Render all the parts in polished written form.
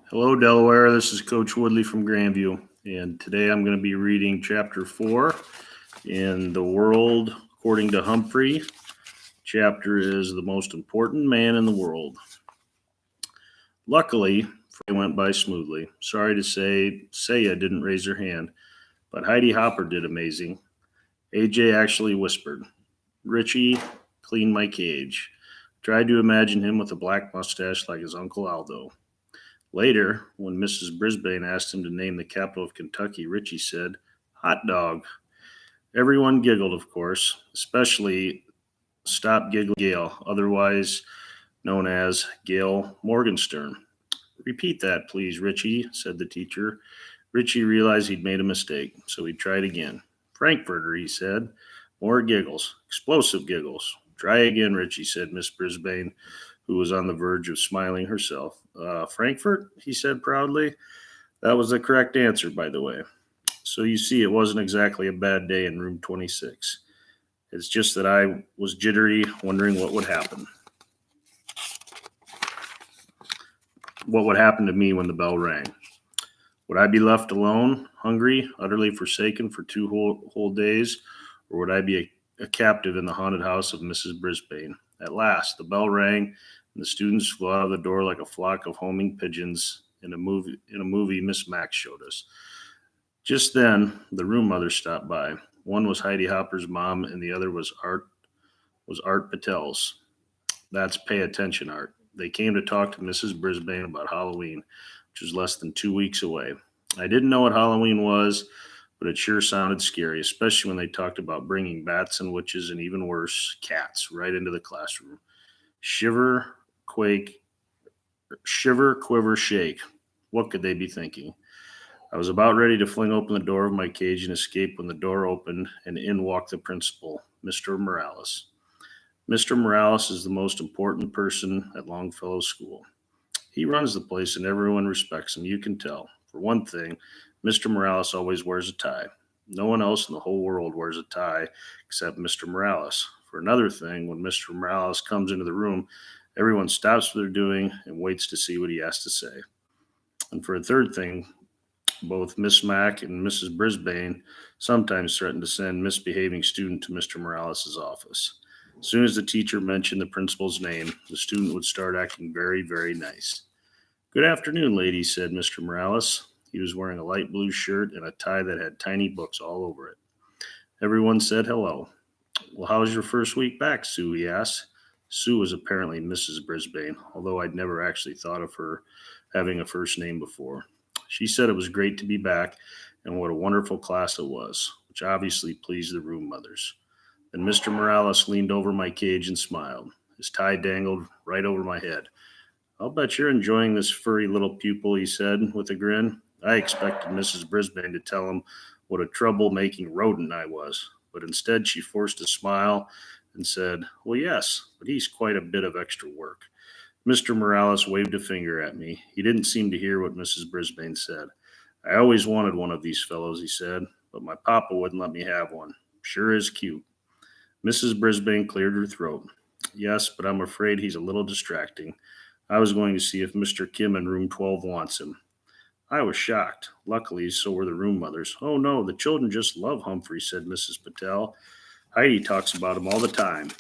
Hello, Delaware. This is Coach Woodley from Grandview, and today I'm going to be reading Chapter 4 in The World According to Humphrey. Chapter is The Most Important Man in the World. Luckily, Friday went by smoothly. Sorry to say, Saya didn't raise her hand, but Heidi Hopper did amazing. AJ actually whispered, "Richie, clean my cage." Tried to imagine him with a black mustache like his Uncle Aldo. Later, when Mrs. Brisbane asked him to name the capital of Kentucky, Richie said, "Hot dog." Everyone giggled, of course, especially Stop Giggling Gail, otherwise known as Gail Morgenstern. "Repeat that, please, Richie," said the teacher. Richie realized he'd made a mistake, so he tried again. "Frankfurter," he said. More giggles, explosive giggles. "Try again, Richie," said Miss Brisbane, who was on the verge of smiling herself. Frankfurt, he said proudly. That was the correct answer, by the way. So you see, it wasn't exactly a bad day in room 26. It's just that I was jittery, wondering what would happen. What would happen to me when the bell rang? Would I be left alone, hungry, utterly forsaken for two whole days, or would I be a captive in the haunted house of Mrs. Brisbane? At last, the bell rang, and the students flew out of the door like a flock of homing pigeons in a movie Miss Max showed us. Just then, the room mother stopped by. One was Heidi Hopper's mom, and the other was Art Patel's. That's pay attention, Art. They came to talk to Mrs. Brisbane about Halloween, which was less than 2 weeks away. I didn't know what Halloween was, but it sure sounded scary, especially when they talked about bringing bats and witches and even worse, cats, right into the classroom. Shiver, quake, shiver, quiver, shake. What could they be thinking? I was about ready to fling open the door of my cage and escape when the door opened and in walked the principal, Mr. Morales. Mr. Morales is the most important person at Longfellow School. He runs the place and everyone respects him, you can tell. For one thing, Mr. Morales always wears a tie. No one else in the whole world wears a tie except Mr. Morales. For another thing, when Mr. Morales comes into the room, everyone stops what they're doing and waits to see what he has to say. And for a third thing, both Miss Mack and Mrs. Brisbane sometimes threaten to send misbehaving student to Mr. Morales' office. As soon as the teacher mentioned the principal's name, the student would start acting very, very nice. "Good afternoon, ladies," said Mr. Morales. He was wearing a light blue shirt and a tie that had tiny books all over it. Everyone said hello. "Well, how's your first week back, Sue?" he asked. Sue was apparently Mrs. Brisbane, although I'd never actually thought of her having a first name before. She said it was great to be back and what a wonderful class it was, which obviously pleased the room mothers. Then Mr. Morales leaned over my cage and smiled. His tie dangled right over my head. "I'll bet you're enjoying this furry little pupil," he said with a grin. I expected Mrs. Brisbane to tell him what a trouble-making rodent I was, but instead she forced a smile and said, "Well, yes, but he's quite a bit of extra work." Mr. Morales waved a finger at me. He didn't seem to hear what Mrs. Brisbane said. "I always wanted one of these fellows," he said, "but my papa wouldn't let me have one. Sure is cute." Mrs. Brisbane cleared her throat. "Yes, but I'm afraid he's a little distracting. I was going to see if Mr. Kim in room 12 wants him." I was shocked. Luckily, so were the room mothers. "Oh no, the children just love Humphrey," said Mrs. Patel. "Heidi talks about him all the time.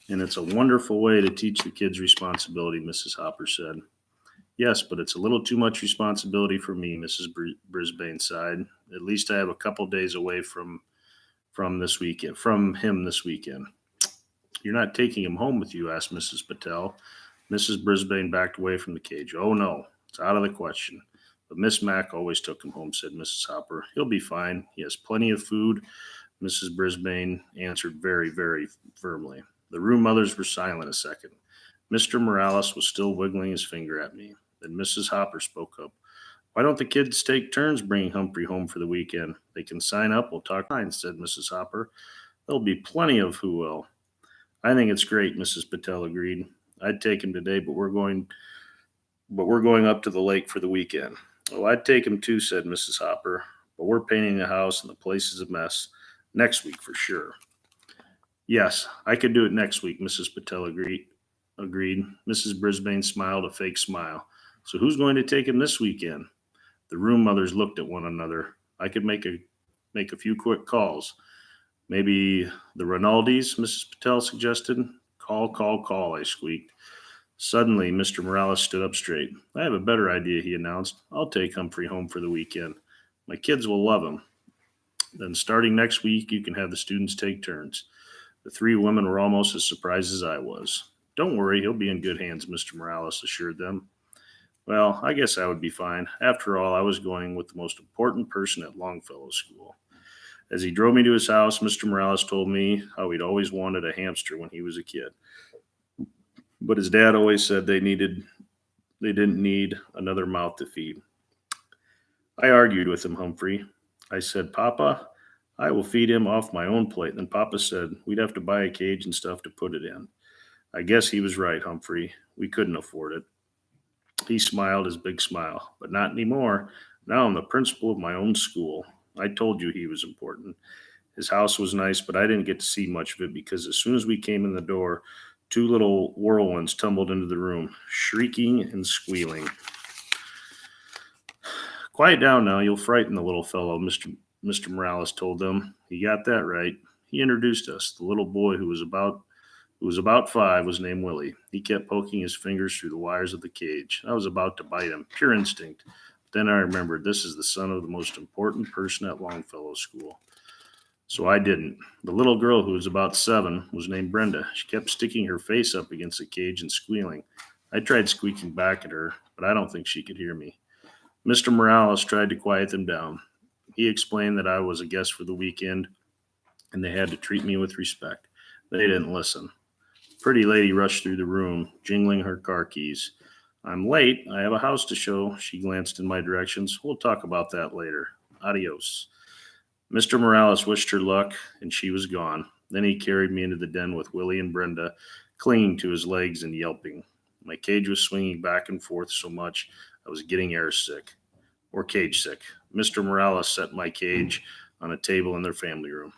And it's a wonderful way to teach the kids responsibility," Mrs. Hopper said. "Yes, but it's a little too much responsibility for me," Mrs. Brisbane sighed. "At least I have a couple days away from him this weekend." "You're not taking him home with you?" asked Mrs. Patel. Mrs. Brisbane backed away from the cage. "Oh no, it's out of the question. But Miss Mack always took him home," said Mrs. Hopper. "He'll be fine. He has plenty of food," Mrs. Brisbane answered very, very firmly. The room mothers were silent a second. Mr. Morales was still wiggling his finger at me. Then Mrs. Hopper spoke up. "Why don't the kids take turns bringing Humphrey home for the weekend? They can sign up. We'll talk fine," said Mrs. Hopper. "There'll be plenty of who will." "I think it's great," Mrs. Patel agreed. "I'd take him today, but we're going up to the lake for the weekend." "Oh, I'd take him too," said Mrs. Hopper. "But we're painting the house and the place is a mess. Next week for sure." "Yes, I could do it next week," Mrs. Patel agreed. agreed. Mrs. Brisbane smiled a fake smile. So who's going to take him this weekend? The room mothers looked at one another. I could make a few quick calls. Maybe the Rinaldis, Mrs. Patel suggested. Call, I squeaked. Suddenly, Mr. Morales stood up straight. I have a better idea, he announced. I'll take Humphrey home for the weekend. My kids will love him. Then, starting next week, you can have the students take turns. The three women were almost as surprised as I was. Don't worry, he'll be in good hands, Mr. Morales assured them. Well, I guess I would be fine. After all, I was going with the most important person at Longfellow School. As he drove me to his house, Mr. Morales told me how he'd always wanted a hamster when he was a kid. But his dad always said they didn't need another mouth to feed. I argued with him, Humphrey. I said, Papa, I will feed him off my own plate. And then Papa said we'd have to buy a cage and stuff to put it in. I guess he was right, Humphrey. We couldn't afford it. He smiled his big smile. But not anymore. Now I'm the principal of my own school. I told you he was important. His house was nice, but I didn't get to see much of it because as soon as we came in the door, two little whirlwinds tumbled into the room, shrieking and squealing. Quiet down now, you'll frighten the little fellow, Mr. Morales told them. He got that right. He introduced us. The little boy who was about 5 was named Willie. He kept poking his fingers through the wires of the cage. I was about to bite him, pure instinct. But then I remembered this is the son of the most important person at Longfellow School. So I didn't. The little girl who was about 7 was named Brenda. She kept sticking her face up against the cage and squealing. I tried squeaking back at her, but I don't think she could hear me. Mr. Morales tried to quiet them down. He explained that I was a guest for the weekend and they had to treat me with respect. They didn't listen. Pretty lady rushed through the room, jingling her car keys. I'm late. I have a house to show. She glanced in my directions. We'll talk about that later. Adios. Mr. Morales wished her luck, and she was gone. Then he carried me into the den with Willie and Brenda, clinging to his legs and yelping. My cage was swinging back and forth so much I was getting air sick, or cage sick. Mr. Morales set my cage on a table in their family room.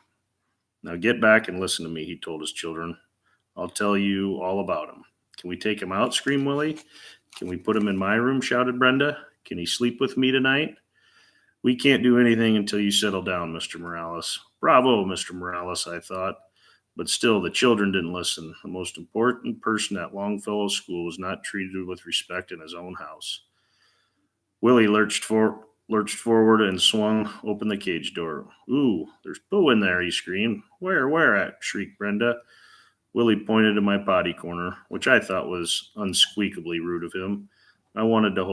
Now get back and listen to me, he told his children. I'll tell you all about him. Can we take him out? Screamed Willie. Can we put him in my room? Shouted Brenda. Can he sleep with me tonight? We can't do anything until you settle down, Mr. Morales. Bravo, Mr. Morales, I thought. But still, the children didn't listen. The most important person at Longfellow School was not treated with respect in his own house. Willie lurched forward and swung open the cage door. Ooh, there's poo in there, he screamed. Where at? Shrieked Brenda. Willie pointed to my potty corner, which I thought was unsqueakably rude of him. I want to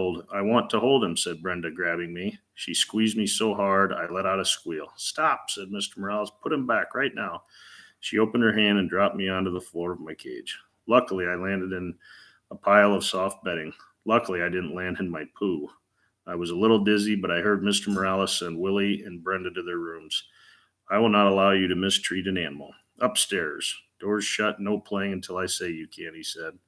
hold him, said Brenda, grabbing me. She squeezed me so hard, I let out a squeal. Stop, said Mr. Morales. Put him back right now. She opened her hand and dropped me onto the floor of my cage. Luckily, I landed in a pile of soft bedding. Luckily, I didn't land in my poo. I was a little dizzy, but I heard Mr. Morales send Willie and Brenda to their rooms. I will not allow you to mistreat an animal. Upstairs. Doors shut, no playing until I say you can, he said.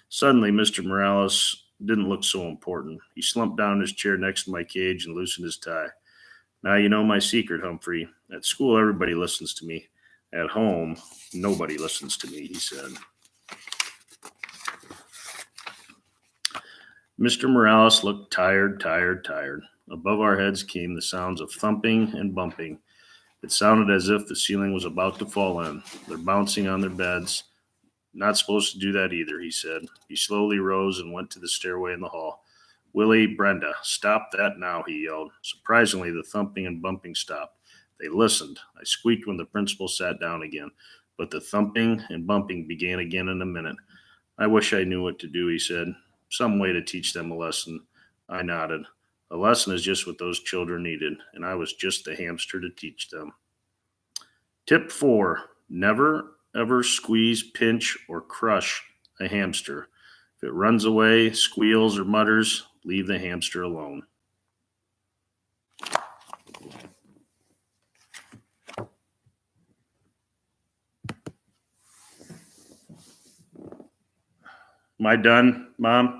Suddenly, Mr. Morales didn't look so important. He slumped down in his chair next to my cage and loosened his tie. Now you know my secret, Humphrey. At school, everybody listens to me. At home, nobody listens to me, he said. Mr. Morales looked tired. Above our heads came the sounds of thumping and bumping. It sounded as if the ceiling was about to fall in. They're bouncing on their beds. Not supposed to do that either, he said. He slowly rose and went to the stairway in the hall. Willie, Brenda, stop that now, he yelled. Surprisingly, the thumping and bumping stopped. They listened. I squeaked when the principal sat down again, but the thumping and bumping began again in a minute. I wish I knew what to do, he said. Some way to teach them a lesson. I nodded. A lesson is just what those children needed, and I was just the hamster to teach them. Tip 4. Never, ever squeeze, pinch, or crush a hamster. If it runs away, squeals, or mutters, leave the hamster alone. Am I done, Mom?